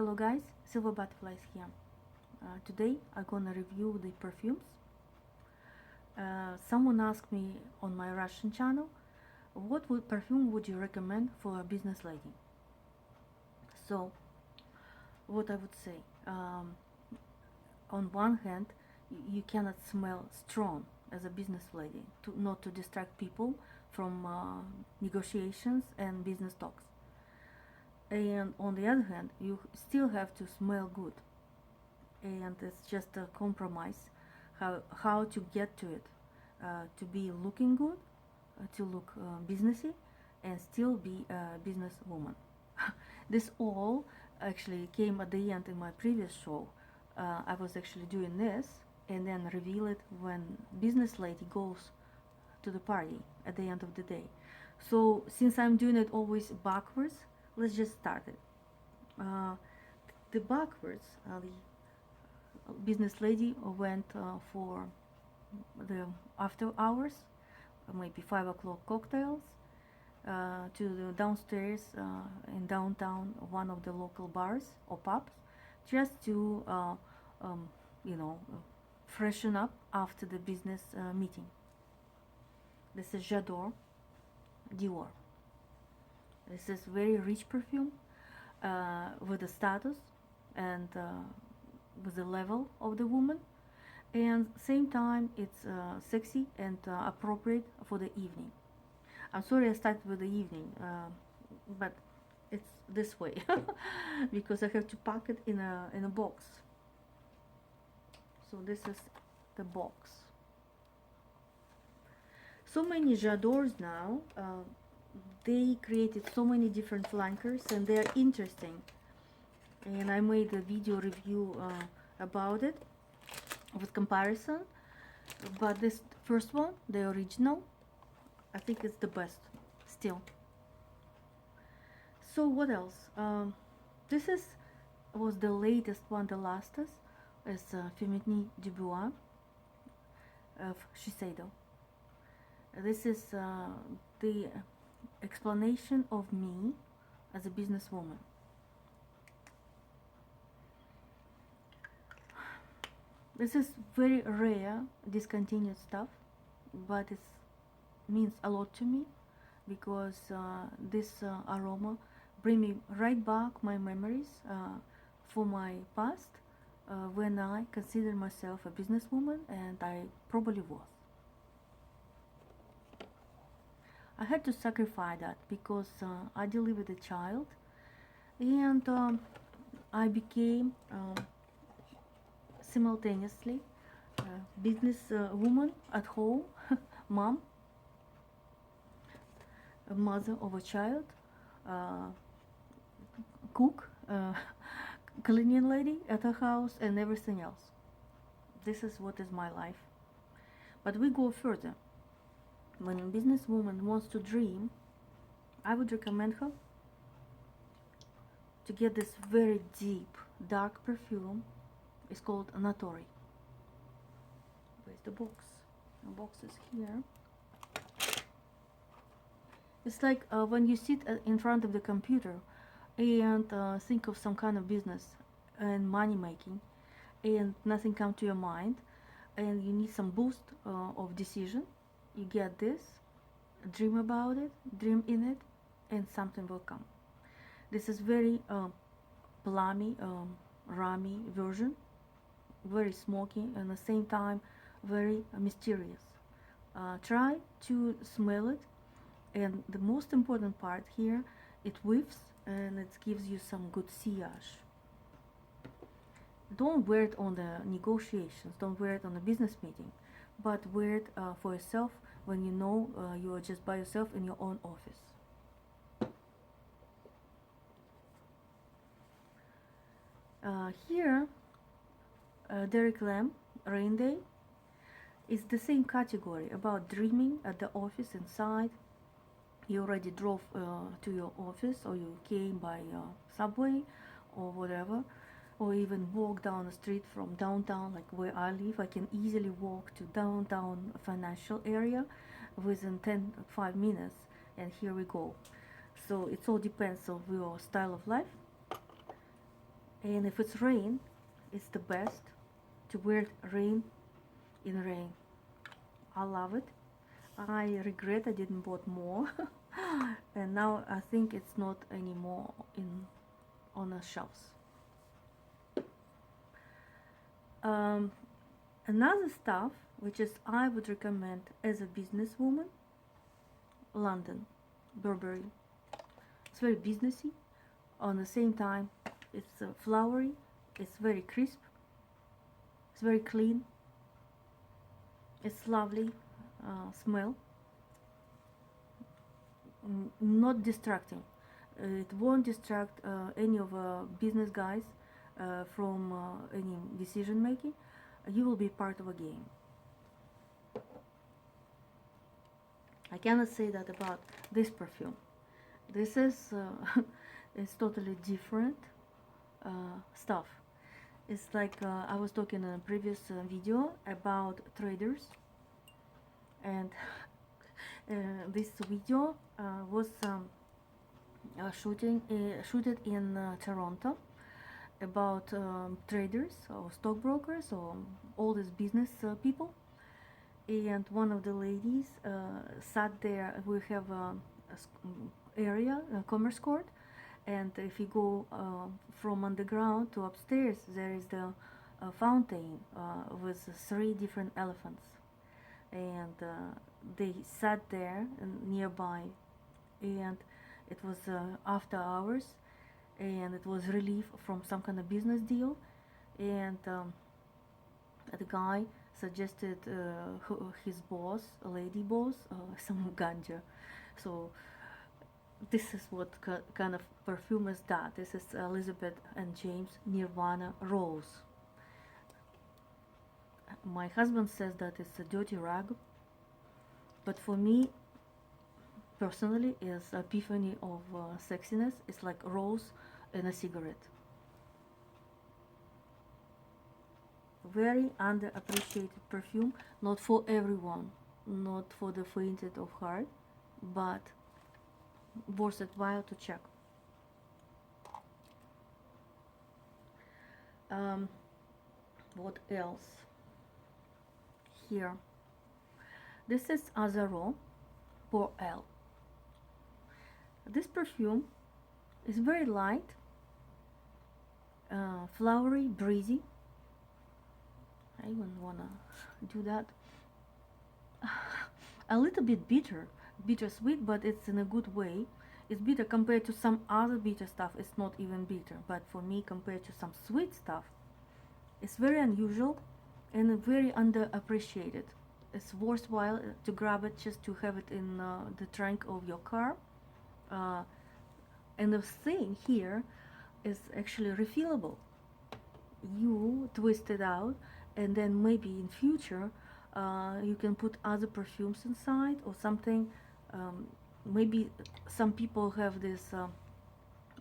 Hello guys, Silver Butterflies here. Today I'm gonna review the perfumes. Someone asked me on my Russian channel, what perfume would you recommend for a business lady? So, what I would say, on one hand, you cannot smell strong as a business lady, not to distract people from negotiations and business talks. And on the other hand, you still have to smell good, and it's just a compromise how to get to it, to be looking good, to look businessy, and still be a businesswoman. This all actually came at the end in my previous show. I was actually doing this and then reveal it when business lady goes to the party at the end of the day. So since I'm doing it always backwards, let's just start it. The backwards, the business lady went for the after hours, maybe 5 o'clock cocktails, to the downstairs in downtown, one of the local bars or pubs, just to you know, freshen up after the business meeting. This is J'adore Dior. This is very rich perfume with the status and with the level of the woman, and same time it's sexy and appropriate for the evening. I'm sorry I started with the evening, but it's this way because I have to pack it in a box. So this is the box. So many J'adores now. They created so many different flankers and they are interesting, and I made a video review about it with comparison, but this first one, the original, I think it's the best still. So what else? This was the latest one, the latest is Feminite du Bois of Shiseido. This is the explanation of me as a businesswoman. This is very rare discontinued stuff, but it means a lot to me because this aroma bring me right back my memories for my past when I considered myself a businesswoman, and I probably was. I had to sacrifice that because I delivered a child, and I became simultaneously business woman at home, mom, a mother of a child, cook, cleaning lady at her house, and everything else. This is what is my life. But we go further. When a businesswoman wants to dream, I would recommend her to get this very deep, dark perfume. It's called Natori. Where's the box? The box is here. It's like when you sit in front of the computer and think of some kind of business and money making, and nothing comes to your mind, and you need some boost of decision. You get this, dream about it, dream in it, and something will come. This is very plummy, rummy version, very smoky, and at the same time very mysterious. Try to smell it, and the most important part here, it whiffs and it gives you some good sillage. Don't wear it on the negotiations, don't wear it on a business meeting, but wear it for yourself when you know you are just by yourself in your own office. Here, Derek Lam Rain Day is the same category about dreaming at the office inside. You already drove to your office, or you came by subway or whatever, or even walk down the street from downtown, like where I live. I can easily walk to downtown financial area within 5 minutes, and here we go. So it all depends on your style of life. And if it's rain, it's the best to wear rain in rain. I love it. I regret I didn't bought more. And now I think it's not anymore in on the shelves. Um, Another stuff which is I would recommend as a businesswoman, London, Burberry. It's very businessy. On the same time, it's flowery. It's very crisp. It's very clean. It's lovely smell. Not distracting. It won't distract any of business guys from any decision making. You will be part of a game. I cannot say that about this perfume. This is it's totally different stuff. It's like I was talking in a previous video about traders, and this video was shooted in Toronto about traders or stockbrokers or all these business people. And one of the ladies sat there. We have a area, a commerce court, and if you go from underground to upstairs, there is the fountain with 3 different elephants, and they sat there nearby, and it was after hours, and it was relief from some kind of business deal, and the guy suggested his boss, a lady boss, some ganja. So this is what kind of perfume is that. This is Elizabeth and James Nirvana Rose. My husband says that it's a dirty rag, but for me personally is epiphany of sexiness. It's like rose in a cigarette. Very underappreciated perfume, not for everyone, not for the fainted of heart, but worth it while to check. What else? Here, this is Azzaro for Elle. This perfume is very light, flowery, breezy. I even wanna do that. A little bit bittersweet, but it's in a good way. It's bitter compared to some other bitter stuff. It's not even bitter, but for me, compared to some sweet stuff, it's very unusual and very underappreciated. It's worthwhile to grab it just to have it in the trunk of your car. And the thing here is actually refillable. You twist it out, and then maybe in future you can put other perfumes inside or something. Maybe some people have this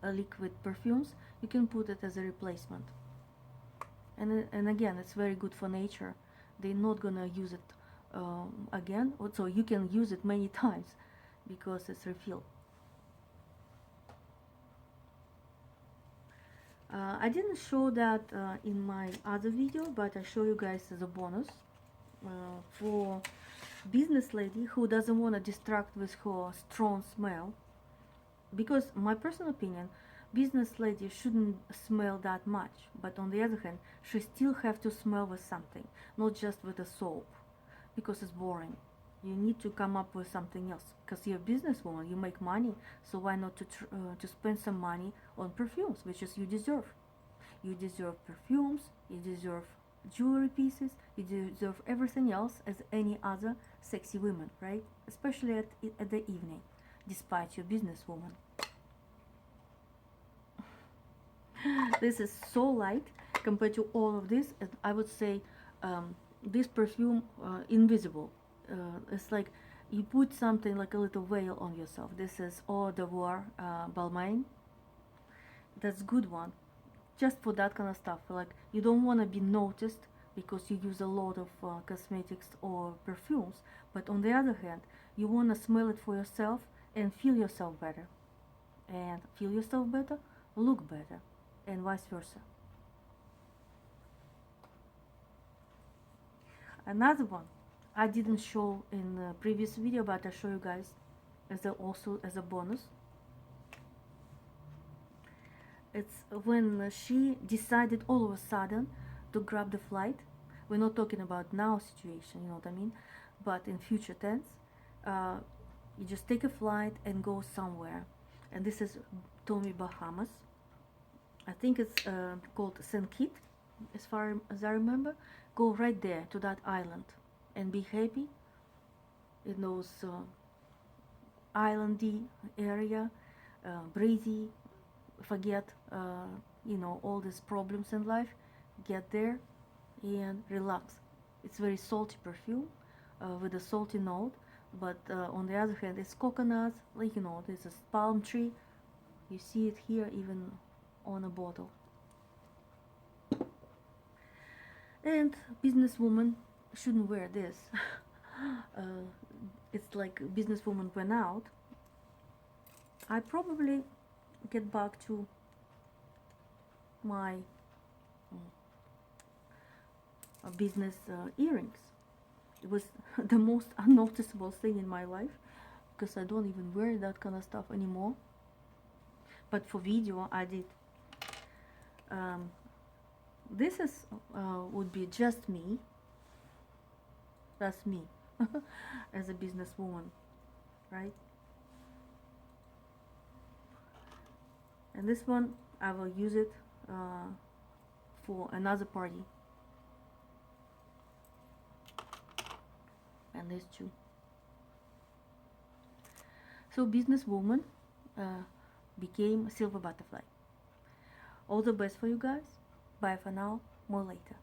liquid perfumes. You can put it as a replacement. And again, it's very good for nature. They're not gonna use it again, so you can use it many times because it's refilled. I didn't show that in my other video, but I show you guys as a bonus for business lady who doesn't want to distract with her strong smell. Because my personal opinion, business lady shouldn't smell that much, but on the other hand, she still have to smell with something, not just with a soap, because it's boring. You need to come up with something else, because you're a businesswoman, you make money, so why not to spend some money on perfumes, which is you deserve. You deserve perfumes, you deserve jewelry pieces, you deserve everything else as any other sexy women, right? Especially at the evening, despite your businesswoman. This is so light compared to all of this. I would say this perfume invisible. It's like you put something like a little veil on yourself. This is Eau d'Ivoire Balmain. That's good one, just for that kind of stuff. Like you don't want to be noticed because you use a lot of cosmetics or perfumes, but on the other hand, you want to smell it for yourself and feel yourself better. And feel yourself better, look better. and vice versa. Another one I didn't show in the previous video, but I'll show you guys also as a bonus. It's when she decided all of a sudden to grab the flight. We're not talking about now situation, you know what I mean, but in future tense. You just take a flight and go somewhere, and this is Tommy Bahamas. I think it's called St. Kitts, as far as I remember. Go right there to that island and be happy in those islandy area, breezy, forget you know, all these problems in life, get there and relax. It's very salty perfume with a salty note, but on the other hand it's coconut, like, you know, this is palm tree. You see it here even on a bottle. And businesswoman shouldn't wear this. It's like businesswoman went out. I probably get back to my business earrings. It was the most unnoticeable thing in my life, because I don't even wear that kind of stuff anymore. But for video I did. This is would be just me. That's me as a businesswoman, right? And this one I will use it for another party. And this too. So businesswoman became a silver butterfly. All the best for you guys. Bye for now. More later.